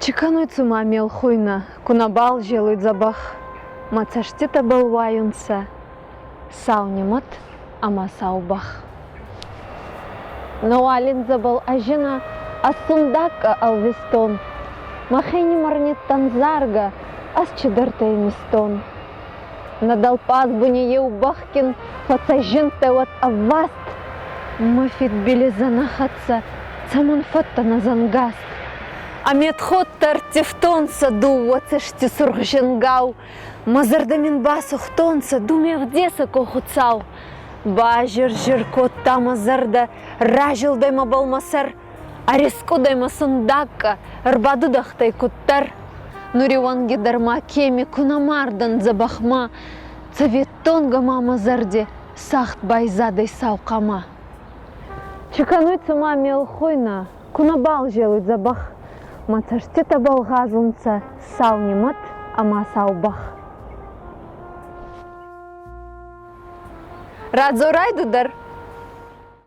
Чеканой цума мел хуйна, кунабал желует забах. Мацаштита балваюнса, саунимат, ама саубах. Науалин забал ажина, асундака алвестон. Махени марнит танзарга, ас чедартай мистон. Надал пас буни еубахкин, фацажин вот аваст. Мафит белизанахатса, цамон фотта на зангаст. А медхоттар тефтонса дуwацешти сургженгау, мазардамин басухтонса думев деса кохуцау. Бажир жиркот тамазарда, ражил дайма балмасар, ариску дайма сундакка, рбадудахтай куттар. Нуриванги дарма кеми кунамардан забахма, цаветтонга мамазарде, сахт байзадай сауқама. Чеканой цума мелхойна, кунабал желует забах. Мацаштита балгазунца, саунимат, ама саубах. Радзорайдудар,